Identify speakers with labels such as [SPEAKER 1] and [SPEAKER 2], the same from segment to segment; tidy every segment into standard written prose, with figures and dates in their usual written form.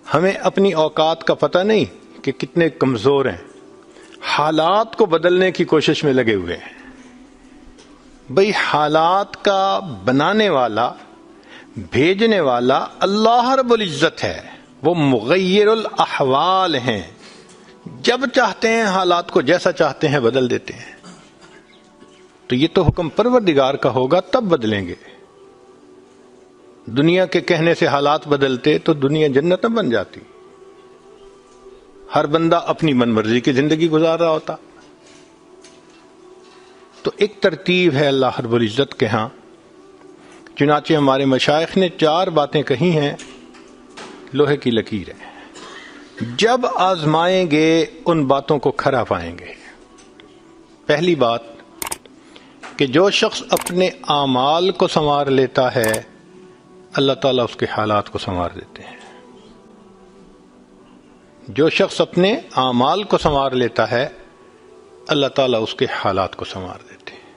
[SPEAKER 1] ہمیں اپنی اوقات کا پتہ نہیں کہ کتنے کمزور ہیں، حالات کو بدلنے کی کوشش میں لگے ہوئے ہیں۔ بھئی حالات کا بنانے والا، بھیجنے والا اللہ رب العزت ہے، وہ مغیر الاحوال ہیں، جب چاہتے ہیں حالات کو جیسا چاہتے ہیں بدل دیتے ہیں۔ تو یہ تو حکم پروردگار کا ہوگا تب بدلیں گے۔ دنیا کے کہنے سے حالات بدلتے تو دنیا جنت نہ بن جاتی، ہر بندہ اپنی من مرضی کی زندگی گزار رہا ہوتا۔ تو ایک ترتیب ہے اللہ رب العزت کے ہاں، چنانچہ ہمارے مشائخ نے 4 باتیں کہی ہیں، لوہے کی لکیر ہے۔ جب آزمائیں گے ان باتوں کو کھرا پائیں گے۔ پہلی بات کہ جو شخص اپنے اعمال کو سنوار لیتا ہے اللہ تعالیٰ اس کے حالات کو سنوار دیتے ہیں۔ جو شخص اپنے اعمال کو سنوار لیتا ہے اللہ تعالیٰ اس کے حالات کو سنوار دیتے ہیں۔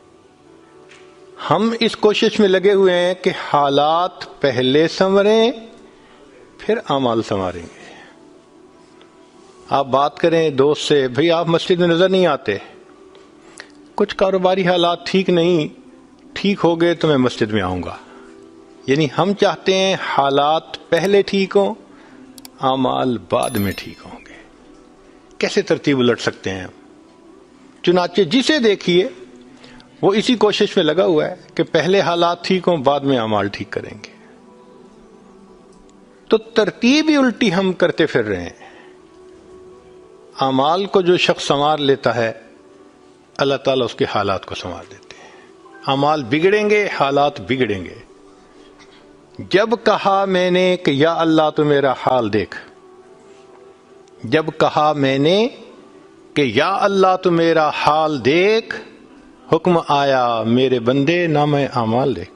[SPEAKER 1] ہم اس کوشش میں لگے ہوئے ہیں کہ حالات پہلے سنوریں پھر اعمال سنواریں گے۔ آپ بات کریں دوست سے، بھئی آپ مسجد میں نظر نہیں آتے، کچھ کاروباری حالات ٹھیک نہیں، ٹھیک ہو گئے تو میں مسجد میں آؤں گا۔ یعنی ہم چاہتے ہیں حالات پہلے ٹھیک ہوں، اعمال بعد میں ٹھیک ہوں گے۔ کیسے ترتیب الٹ سکتے ہیں ہم؟ چنانچہ جسے دیکھیے وہ اسی کوشش میں لگا ہوا ہے کہ پہلے حالات ٹھیک ہوں بعد میں اعمال ٹھیک کریں گے۔ تو ترتیب ہی الٹی ہم کرتے پھر رہے ہیں۔ اعمال کو جو شخص سنوار لیتا ہے اللہ تعالیٰ اس کے حالات کو سنوار دیتے ہیں۔ اعمال بگڑیں گے، حالات بگڑیں گے۔ جب کہا میں نے کہ یا اللہ تو میرا حال دیکھ، جب کہا میں نے کہ یا اللہ تو میرا حال دیکھ، حکم آیا میرے بندے نامہ اعمال دیکھ۔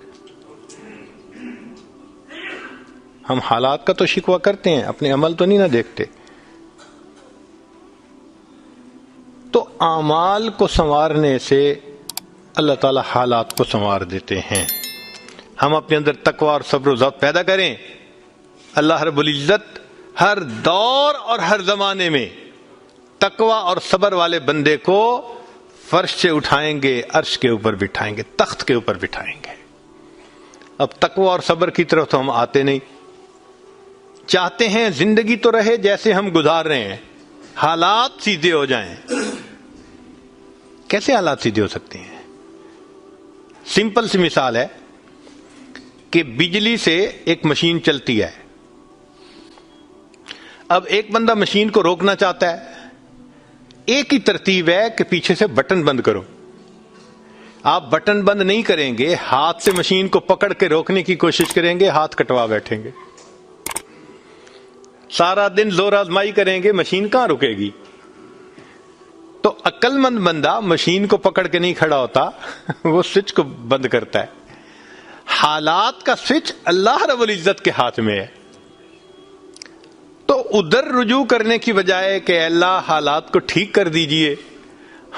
[SPEAKER 1] ہم حالات کا تو شکوہ کرتے ہیں، اپنے عمل تو نہیں نہ دیکھتے۔ تو اعمال کو سنوارنے سے اللہ تعالی حالات کو سنوار دیتے ہیں۔ ہم اپنے اندر تقوی اور صبر و ضبط پیدا کریں، اللہ رب العزت ہر دور اور ہر زمانے میں تقوی اور صبر والے بندے کو فرش سے اٹھائیں گے، عرش کے اوپر بٹھائیں گے، تخت کے اوپر بٹھائیں گے۔ اب تقوی اور صبر کی طرف تو ہم آتے نہیں، چاہتے ہیں زندگی تو رہے جیسے ہم گزار رہے ہیں، حالات سیدھے ہو جائیں۔ کیسے حالات سیدھے ہو سکتے ہیں؟ سمپل سی مثال ہے کہ بجلی سے ایک مشین چلتی ہے، اب ایک بندہ مشین کو روکنا چاہتا ہے، ایک ہی ترتیب ہے کہ پیچھے سے بٹن بند کرو۔ آپ بٹن بند نہیں کریں گے، ہاتھ سے مشین کو پکڑ کے روکنے کی کوشش کریں گے، ہاتھ کٹوا بیٹھیں گے، سارا دن زور آزمائی کریں گے، مشین کہاں رکے گی؟ تو عقل مند بندہ مشین کو پکڑ کے نہیں کھڑا ہوتا، وہ سوئچ کو بند کرتا ہے۔ حالات کا سوئچ اللہ رب العزت کے ہاتھ میں ہے۔ تو ادھر رجوع کرنے کی بجائے کہ اے اللہ حالات کو ٹھیک کر دیجئے،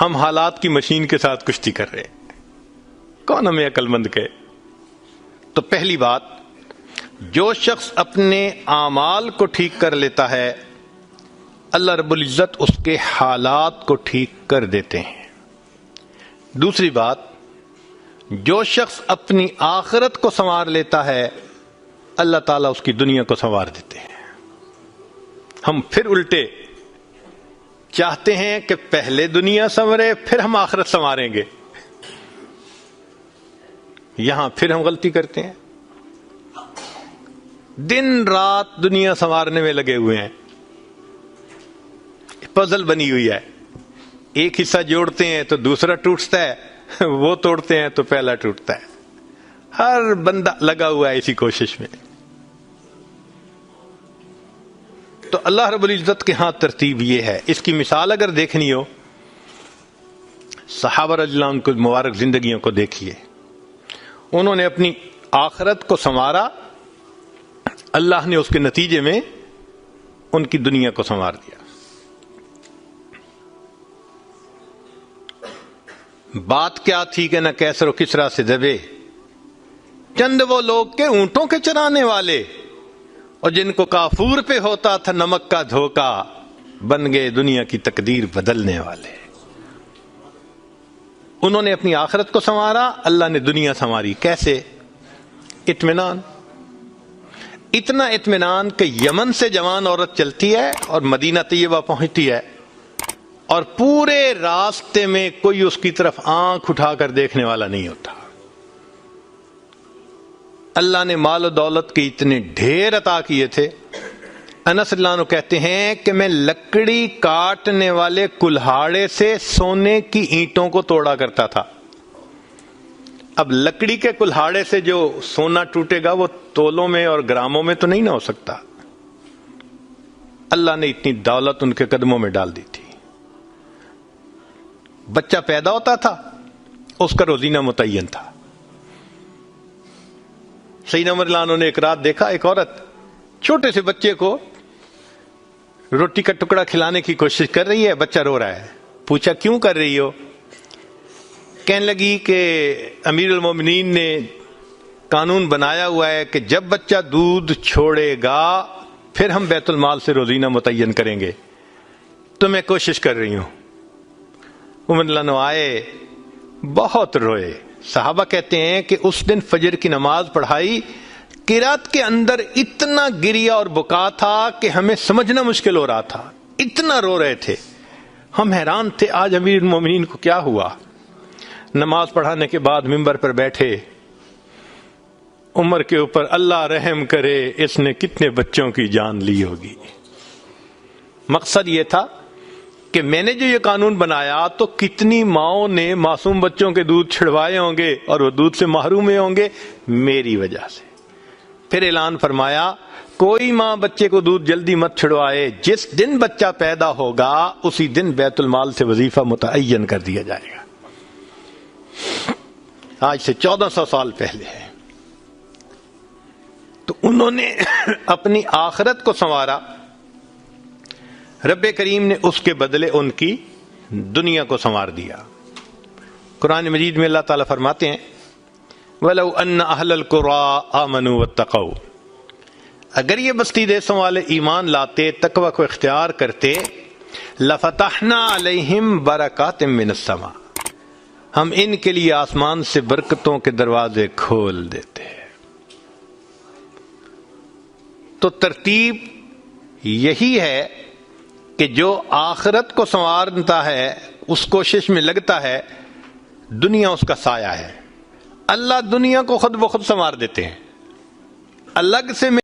[SPEAKER 1] ہم حالات کی مشین کے ساتھ کشتی کر رہے ہیں۔ کون ہمیں عقل مند کہے؟ تو پہلی بات، جو شخص اپنے اعمال کو ٹھیک کر لیتا ہے اللہ رب العزت اس کے حالات کو ٹھیک کر دیتے ہیں۔ دوسری بات، جو شخص اپنی آخرت کو سنوار لیتا ہے اللہ تعالیٰ اس کی دنیا کو سنوار دیتے ہیں۔ ہم پھر الٹے چاہتے ہیں کہ پہلے دنیا سنورے پھر ہم آخرت سنواریں گے، یہاں پھر ہم غلطی کرتے ہیں، دن رات دنیا سنوارنے میں لگے ہوئے ہیں، پزل بنی ہوئی ہے، ایک حصہ جوڑتے ہیں تو دوسرا ٹوٹتا ہے، وہ توڑتے ہیں تو پہلا ٹوٹتا ہے، ہر بندہ لگا ہوا ہے اسی کوشش میں۔ تو اللہ رب العزت کے ہاں ترتیب یہ ہے۔ اس کی مثال اگر دیکھنی ہو، صحابہ رضی اللہ عنہ کی مبارک زندگیوں کو دیکھیے، انہوں نے اپنی آخرت کو سنوارا، اللہ نے اس کے نتیجے میں ان کی دنیا کو سنوار دیا۔ بات کیا تھی کہ نہ کیسر و کسرا سے دبے، چند وہ لوگ کے اونٹوں کے چرانے والے، اور جن کو کافور پہ ہوتا تھا نمک کا دھوکا، بن گئے دنیا کی تقدیر بدلنے والے۔ انہوں نے اپنی آخرت کو سنوارا، اللہ نے دنیا سنواری۔ کیسے؟ اطمینان، اتنا اطمینان کہ یمن سے جوان عورت چلتی ہے اور مدینہ طیبہ پہنچتی ہے اور پورے راستے میں کوئی اس کی طرف آنکھ اٹھا کر دیکھنے والا نہیں ہوتا۔ اللہ نے مال و دولت کے اتنے ڈھیر عطا کیے تھے۔ انس اللہ عنہ کہتے ہیں کہ میں لکڑی کاٹنے والے کلہاڑے سے سونے کی اینٹوں کو توڑا کرتا تھا۔ اب لکڑی کے کلہاڑے سے جو سونا ٹوٹے گا وہ تولوں میں اور گراموں میں تو نہیں نہ ہو سکتا۔ اللہ نے اتنی دولت ان کے قدموں میں ڈال دی تھی۔ بچہ پیدا ہوتا تھا، اس کا روزینہ متعین تھا۔ سیدنا عمر رضی اللہ عنہ نے ایک رات دیکھا، ایک عورت چھوٹے سے بچے کو روٹی کا ٹکڑا کھلانے کی کوشش کر رہی ہے، بچہ رو رہا ہے۔ پوچھا کیوں کر رہی ہو؟ کہنے لگی کہ امیر المومنین نے قانون بنایا ہوا ہے کہ جب بچہ دودھ چھوڑے گا پھر ہم بیت المال سے روزینہ متعین کریں گے، تو میں کوشش کر رہی ہوں۔ عمر رضی اللہ عنہ آئے، بہت روئے۔ صحابہ کہتے ہیں کہ اس دن فجر کی نماز پڑھائی، قرات کے اندر اتنا گریا اور بکا تھا کہ ہمیں سمجھنا مشکل ہو رہا تھا، اتنا رو رہے تھے۔ ہم حیران تھے آج امیر المومنین کو کیا ہوا۔ نماز پڑھانے کے بعد ممبر پر بیٹھے، عمر کے اوپر اللہ رحم کرے اس نے کتنے بچوں کی جان لی ہوگی۔ مقصد یہ تھا کہ میں نے جو یہ قانون بنایا تو کتنی ماؤں نے معصوم بچوں کے دودھ چھڑوائے ہوں گے اور وہ دودھ سے محروم ہوں گے میری وجہ سے۔ پھر اعلان فرمایا کوئی ماں بچے کو دودھ جلدی مت چھڑوائے، جس دن بچہ پیدا ہوگا اسی دن بیت المال سے وظیفہ متعین کر دیا جائے گا۔ آج سے 1400 سال پہلے ہے۔ تو انہوں نے اپنی آخرت کو سنوارا، رب کریم نے اس کے بدلے ان کی دنیا کو سنوار دیا۔ قرآن مجید میں اللہ تعالیٰ فرماتے ہیں وَلَوْ أَنَّ أَهْلَ الْقُرَىٰ آمَنُوا وَاتَّقَوْا، اگر یہ بستی دیسوں والے ایمان لاتے، تقوی کو اختیار کرتے، لَفَتَحْنَا عَلَيْهِمْ بَرَكَاتٍ مِّنَ السَّمَاءِ، ہم ان کے لیے آسمان سے برکتوں کے دروازے کھول دیتے۔ تو ترتیب یہی ہے کہ جو آخرت کو سنوارتا ہے، اس کوشش میں لگتا ہے، دنیا اس کا سایہ ہے۔ اللہ دنیا کو خود بخود سنوار دیتے ہیں، الگ سے